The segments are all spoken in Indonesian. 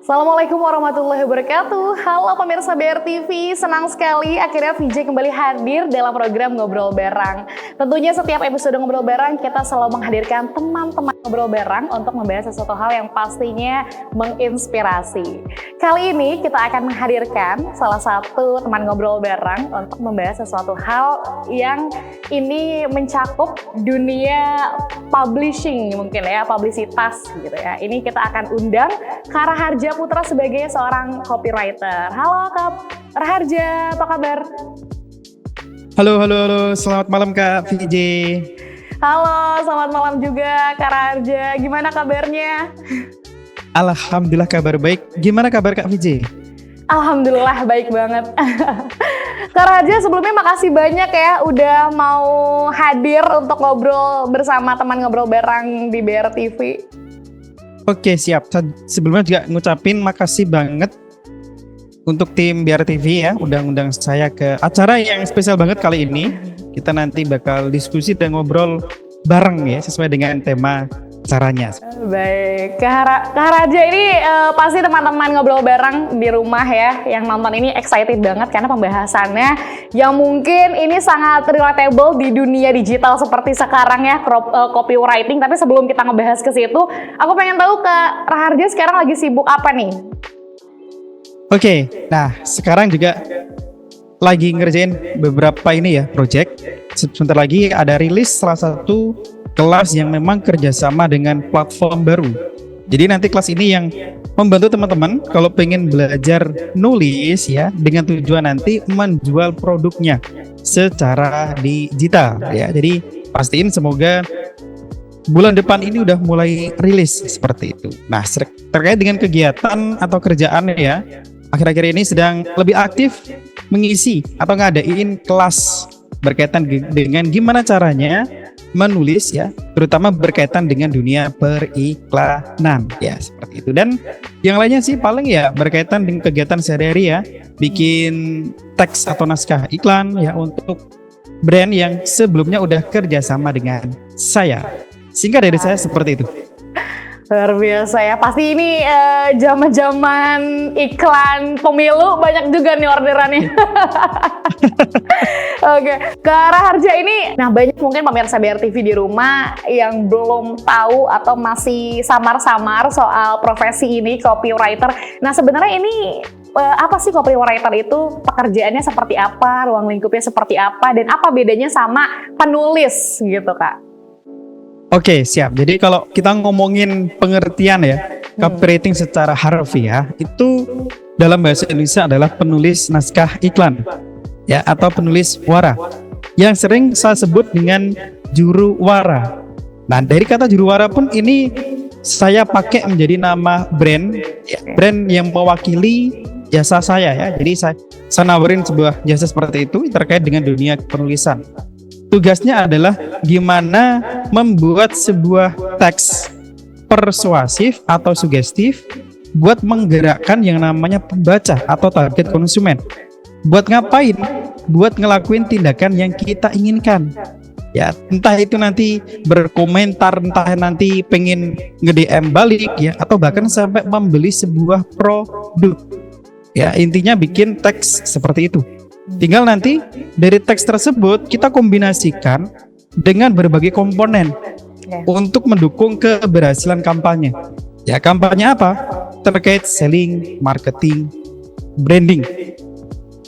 Assalamualaikum warahmatullahi wabarakatuh. Halo pemirsa BR TV, senang sekali akhirnya VJ kembali hadir dalam program Ngobrol Bareng. Tentunya setiap episode Ngobrol Bareng kita selalu menghadirkan teman-teman Ngobrol Bareng untuk membahas sesuatu hal yang pastinya menginspirasi. Kali ini kita akan menghadirkan salah satu teman Ngobrol Bareng untuk membahas sesuatu hal yang ini mencakup dunia publishing mungkin ya, publisitas gitu ya. Ini kita akan undang Kak Raharja Putra sebagai seorang copywriter. Halo Kak Raharja, apa kabar? Halo, selamat malam Kak VJ. Halo, selamat malam juga Kak Raharja. Gimana kabarnya? Alhamdulillah kabar baik. Gimana kabar Kak VJ? Alhamdulillah baik banget. Kak Raharja, sebelumnya makasih banyak ya udah mau hadir untuk ngobrol bersama teman Ngobrol Bareng di BR TV. Oke, siap. Sebelumnya juga ngucapin makasih banget untuk tim BR TV ya, udah ngundang saya ke acara yang spesial banget kali ini. Kita nanti bakal diskusi dan ngobrol bareng ya, sesuai dengan tema acaranya. Baik, Kak Raharja ini pasti teman-teman Ngobrol Bareng di rumah ya, yang nonton ini excited banget karena pembahasannya yang mungkin ini sangat relatable di dunia digital seperti sekarang ya, copywriting. Tapi sebelum kita ngebahas ke situ, aku pengen tahu Kak Raharja sekarang lagi sibuk apa nih? Oke, nah sekarang juga lagi ngerjain beberapa ini ya, project. Sebentar lagi ada rilis salah satu kelas yang memang kerjasama dengan platform baru. Jadi nanti kelas ini yang membantu teman-teman kalau pengen belajar nulis ya, dengan tujuan nanti menjual produknya secara digital ya. Jadi pastiin semoga bulan depan ini udah mulai rilis seperti itu. Nah, terkait dengan kegiatan atau kerjaan ya, akhir-akhir ini sedang lebih aktif mengisi atau ngadain kelas berkaitan dengan gimana caranya menulis ya, terutama berkaitan dengan dunia periklanan ya, seperti itu. Dan yang lainnya sih paling ya berkaitan dengan kegiatan sehari-hari ya, bikin teks atau naskah iklan ya untuk brand yang sebelumnya udah kerjasama dengan saya. Singkat dari saya seperti itu. Luar biasa ya, pasti ini zaman-zaman iklan pemilu banyak juga nih orderannya. Oke, Kak Raharja ini, nah banyak mungkin pemirsa BR TV di rumah yang belum tahu atau masih samar-samar soal profesi ini, copywriter. Nah sebenarnya ini apa sih copywriter itu? Pekerjaannya seperti apa? Ruang lingkupnya seperti apa? Dan apa bedanya sama penulis gitu Kak? Oke, siap. Jadi kalau kita ngomongin pengertian ya, copywriting secara harfiah itu dalam bahasa Indonesia adalah penulis naskah iklan ya, atau penulis wara yang sering saya sebut dengan juru wara. Nah, dari kata juru wara pun ini saya pakai menjadi nama brand ya, brand yang mewakili jasa saya ya. Jadi saya nawarin sebuah jasa seperti itu terkait dengan dunia penulisan. Tugasnya adalah gimana membuat sebuah teks persuasif atau sugestif buat menggerakkan yang namanya pembaca atau target konsumen. Buat ngapain? Buat ngelakuin tindakan yang kita inginkan. Ya, entah itu nanti berkomentar, entah nanti pengen nge-DM balik ya, atau bahkan sampai membeli sebuah produk. Ya, intinya bikin teks seperti itu. Tinggal nanti dari teks tersebut kita kombinasikan dengan berbagai komponen untuk mendukung keberhasilan kampanye. Ya, kampanye apa? Terkait selling, marketing, branding.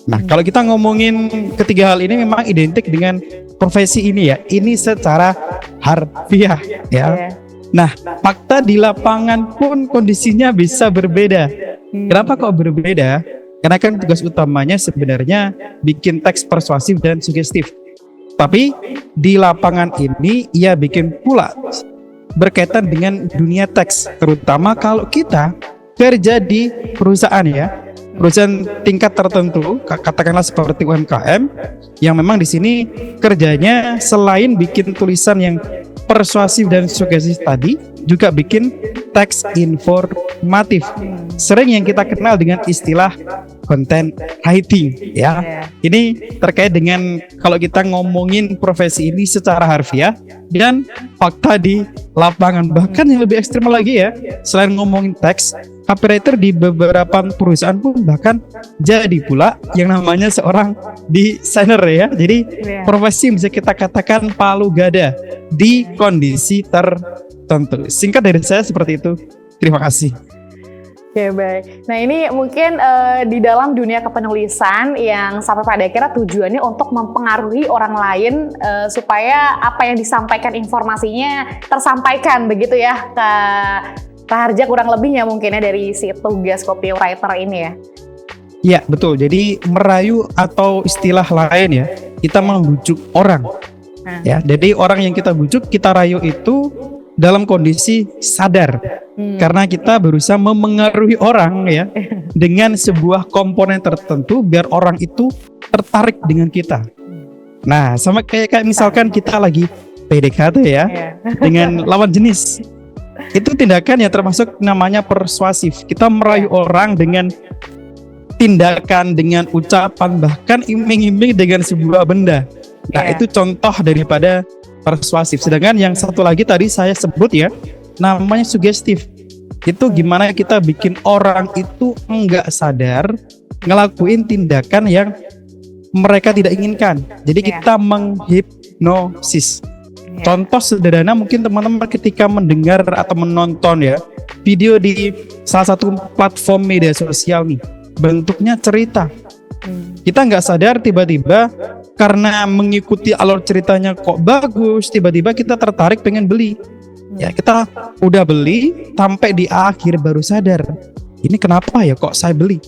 Nah, kalau kita ngomongin ketiga hal ini memang identik dengan profesi ini ya. Ini secara harfiah ya. Nah, fakta di lapangan pun kondisinya bisa berbeda. Kenapa kok berbeda? Karena kan tugas utamanya sebenarnya bikin teks persuasif dan sugestif. Tapi di lapangan ini ia bikin pula berkaitan dengan dunia teks, terutama kalau kita kerja di perusahaan ya, perusahaan tingkat tertentu, katakanlah seperti UMKM, yang memang di sini kerjanya selain bikin tulisan yang persuasif dan sugestif tadi, juga bikin teks informatif. Sering yang kita kenal dengan istilah content writing ya. Ini terkait dengan kalau kita ngomongin profesi ini secara harfiah dan fakta di lapangan. Bahkan yang lebih ekstrim lagi ya, selain ngomongin teks, copywriter di beberapa perusahaan pun bahkan jadi pula yang namanya seorang desainer ya. Jadi profesi yang bisa kita katakan palu gada di kondisi tertentu. Singkat dari saya seperti itu. Terima kasih. Oke, baik. Nah, ini mungkin di dalam dunia kepenulisan yang sampai pada akhirnya tujuannya untuk mempengaruhi orang lain supaya apa yang disampaikan informasinya tersampaikan begitu ya ke Raharja kurang lebihnya mungkinnya dari si tugas copywriter ini ya. Iya, betul. Jadi merayu atau istilah lain ya, kita membujuk orang. Ya, jadi orang yang kita bujuk, kita rayu itu dalam kondisi sadar. Karena kita berusaha memengaruhi orang ya dengan sebuah komponen tertentu biar orang itu tertarik dengan kita. Nah, sama kayak misalkan kita lagi PDKT ya dengan lawan jenis. Itu tindakan ya termasuk namanya persuasif. Kita merayu orang dengan tindakan, dengan ucapan, bahkan iming-iming dengan sebuah benda. Nah, itu contoh daripada persuasif. Sedangkan yang satu lagi tadi saya sebut ya, namanya sugestif. Itu gimana kita bikin orang itu enggak sadar ngelakuin tindakan yang mereka tidak inginkan. Jadi kita menghipnosis. Contoh sederhana mungkin teman-teman ketika mendengar atau menonton ya video di salah satu platform media sosial nih, bentuknya cerita. Kita nggak sadar tiba-tiba karena mengikuti alur ceritanya kok bagus, tiba-tiba kita tertarik pengen beli. Ya kita udah beli sampai di akhir baru sadar, ini kenapa ya kok saya beli?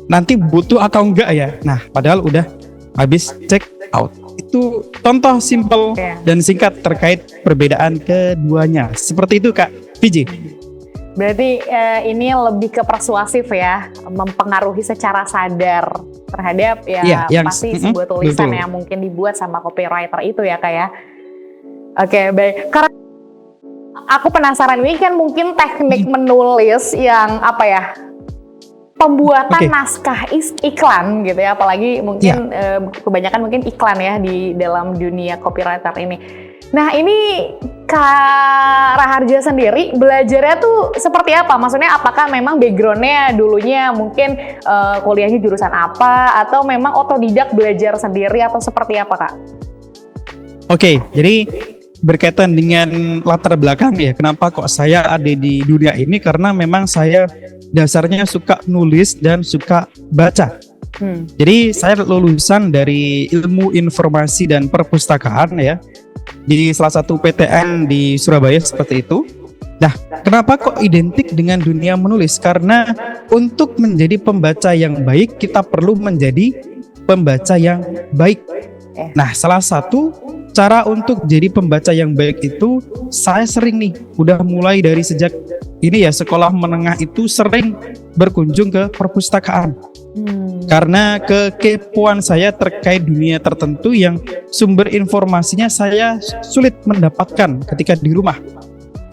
Nanti butuh atau enggak ya? Nah padahal udah habis check out. Itu contoh simple dan singkat terkait perbedaan keduanya. Seperti itu Kak Viji. Berarti ini lebih ke persuasif ya, mempengaruhi secara sadar terhadap yang pasti sebuah tulisan yang mungkin dibuat sama copywriter itu ya Kak ya. Oke, baik. Karena aku penasaran, ini kan mungkin teknik menulis yang apa ya, pembuatan naskah iklan gitu ya, apalagi mungkin kebanyakan mungkin iklan ya di dalam dunia copywriter ini. Nah ini Kak Raharja sendiri belajarnya tuh seperti apa? Maksudnya apakah memang backgroundnya dulunya mungkin kuliahnya jurusan apa, atau memang otodidak belajar sendiri, atau seperti apa Kak? Oke, jadi berkaitan dengan latar belakang ya, kenapa kok saya ada di dunia ini, karena memang saya dasarnya suka nulis dan suka baca. Jadi saya lulusan dari ilmu informasi dan perpustakaan ya, di salah satu PTN di Surabaya seperti itu. Nah, kenapa kok identik dengan dunia menulis? Karena untuk menjadi pembaca yang baik, kita perlu menjadi pembaca yang baik. Nah, salah satu cara untuk jadi pembaca yang baik itu saya sering nih, udah mulai dari sejak ini ya sekolah menengah itu sering berkunjung ke perpustakaan. Karena kekepoan saya terkait dunia tertentu yang sumber informasinya saya sulit mendapatkan ketika di rumah.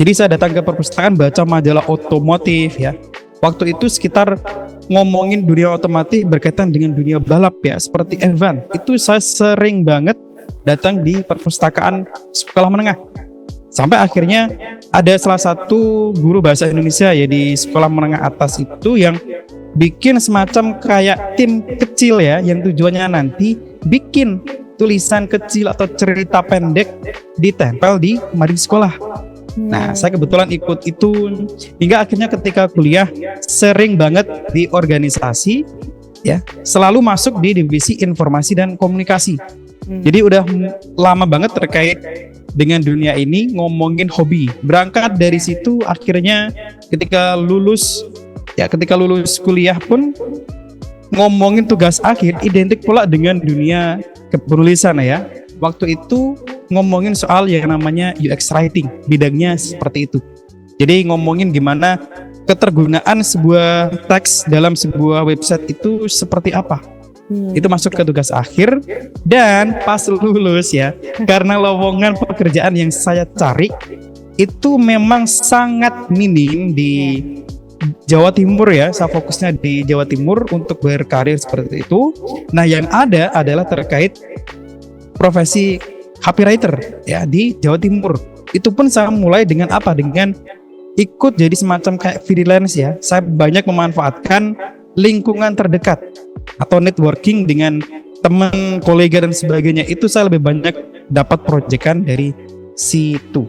Jadi saya datang ke perpustakaan baca majalah otomotif ya. Waktu itu sekitar ngomongin dunia otomotif berkaitan dengan dunia balap ya, seperti F1. Itu saya sering banget datang di perpustakaan sekolah menengah. Sampai akhirnya ada salah satu guru bahasa Indonesia ya di sekolah menengah atas itu yang bikin semacam kayak tim kecil ya, yang tujuannya nanti bikin tulisan kecil atau cerita pendek ditempel di mading sekolah. Nah, saya kebetulan ikut itu hingga akhirnya ketika kuliah sering banget di organisasi ya, selalu masuk di divisi informasi dan komunikasi. Jadi udah lama banget terkait dengan dunia ini, ngomongin hobi. Berangkat dari situ akhirnya ketika lulus kuliah pun ngomongin tugas akhir identik pula dengan dunia kepenulisan ya. Waktu itu ngomongin soal yang namanya UX writing, bidangnya seperti itu. Jadi ngomongin gimana ketergunaan sebuah teks dalam sebuah website itu seperti apa. Itu masuk ke tugas akhir. Dan pas lulus ya, karena lowongan pekerjaan yang saya cari itu memang sangat minim di Jawa Timur ya, saya fokusnya di Jawa Timur untuk berkarir seperti itu. Nah yang ada adalah terkait profesi copywriter ya di Jawa Timur. Itu pun saya mulai dengan apa? Dengan ikut jadi semacam kayak freelance ya, saya banyak memanfaatkan lingkungan terdekat atau networking dengan teman, kolega dan sebagainya. Itu saya lebih banyak dapat proyekan dari situ.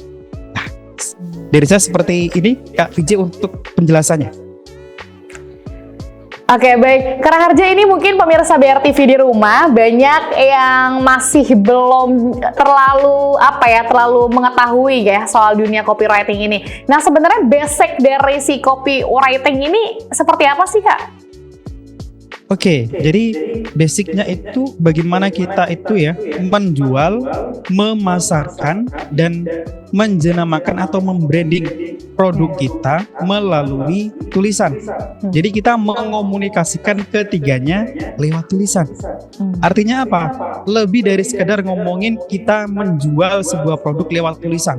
Nah, dari saya seperti ini Kak VJ untuk penjelasannya. Oke, baik. Kak Raharja, ini mungkin pemirsa BRTV di rumah banyak yang masih belum terlalu mengetahui ya soal dunia copywriting ini. Nah, sebenarnya basic dari si copywriting ini seperti apa sih, Kak? Oke, jadi basicnya itu bagaimana kita itu ya menjual, memasarkan dan menjenamakan atau membranding produk kita melalui tulisan. Jadi kita mengomunikasikan ketiganya lewat tulisan. Artinya apa? Lebih dari sekedar ngomongin kita menjual sebuah produk lewat tulisan,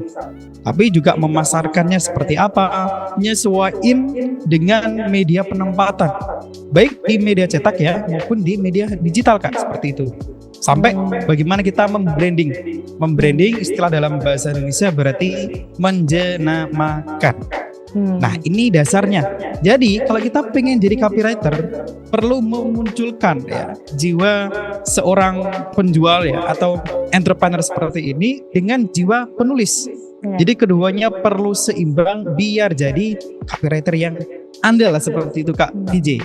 tapi juga memasarkannya seperti apa, nyesuaiin dengan media penempatan, baik di media cetak ya maupun di media digital Kak, seperti itu. Sampai bagaimana kita membranding istilah dalam bahasa Indonesia berarti menjenamakan. Nah, ini dasarnya. Jadi kalau kita pengen jadi copywriter, perlu memunculkan ya jiwa seorang penjual ya atau entrepreneur seperti ini dengan jiwa penulis. Jadi keduanya perlu seimbang biar jadi copywriter yang andal lah, seperti itu Kak DJ.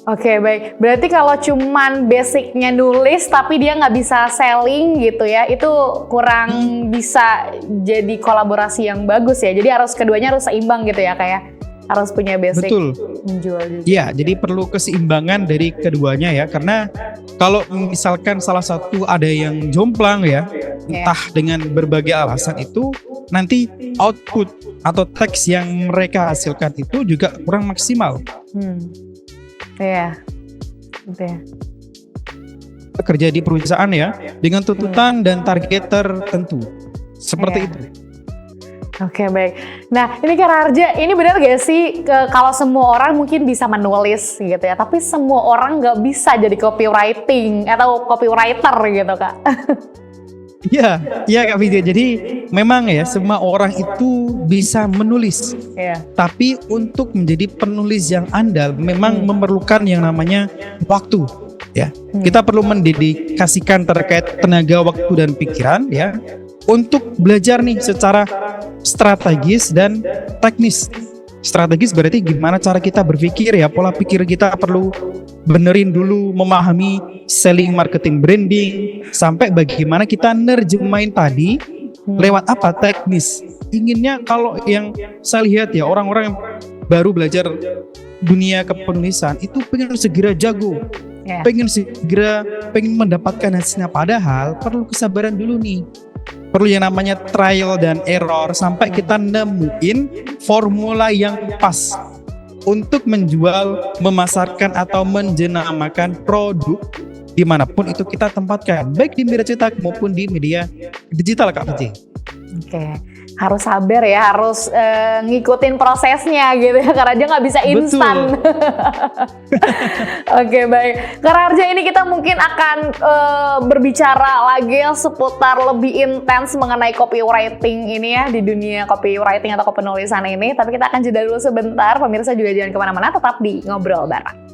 Oke, baik. Berarti kalau cuman basicnya nulis tapi dia nggak bisa selling gitu ya, itu kurang bisa jadi kolaborasi yang bagus ya. Jadi keduanya harus seimbang gitu ya, kayak harus punya basic. Betul. Menjual juga. Iya, jadi perlu keseimbangan dari keduanya ya, karena kalau misalkan salah satu ada yang jomplang ya, entah dengan berbagai alasan itu, nanti output atau teks yang mereka hasilkan itu juga kurang maksimal. Iya, gitu ya. Kerja di perusahaan ya, dengan tuntutan dan target tertentu, seperti itu. Oke, baik. Nah, ini Kak Raharja, ini benar gak sih kalau semua orang mungkin bisa menulis gitu ya, tapi semua orang nggak bisa jadi copywriting atau copywriter gitu Kak? Iya Kak Vidya. Jadi memang ya semua orang itu bisa menulis. Tapi untuk menjadi penulis yang andal memang memerlukan yang namanya waktu. Ya, kita perlu mendedikasikan terkait tenaga, waktu dan pikiran ya untuk belajar nih secara strategis dan teknis. Strategis berarti gimana cara kita berpikir ya, pola pikir kita perlu benerin dulu, memahami selling, marketing, branding, sampai bagaimana kita nerjemahin tadi lewat apa, teknis. Inginnya kalau yang saya lihat ya, orang-orang yang baru belajar dunia kepenulisan itu pengen segera jago, pengen mendapatkan hasilnya, padahal perlu kesabaran dulu nih. Perlu yang namanya trial dan error sampai kita nemuin formula yang pas untuk menjual, memasarkan atau menjenamakan produk dimanapun itu kita tempatkan, baik di media cetak maupun di media digital Kak Peci. Oke, harus sabar ya, harus ngikutin prosesnya gitu ya, karena dia nggak bisa instan. Oke, baik. Kak Raharja, ini kita mungkin akan berbicara lagi seputar lebih intens mengenai copywriting ini ya, di dunia copywriting atau kepenulisan ini. Tapi kita akan jeda dulu sebentar, pemirsa juga jangan kemana-mana, tetap di Ngobrol Bareng.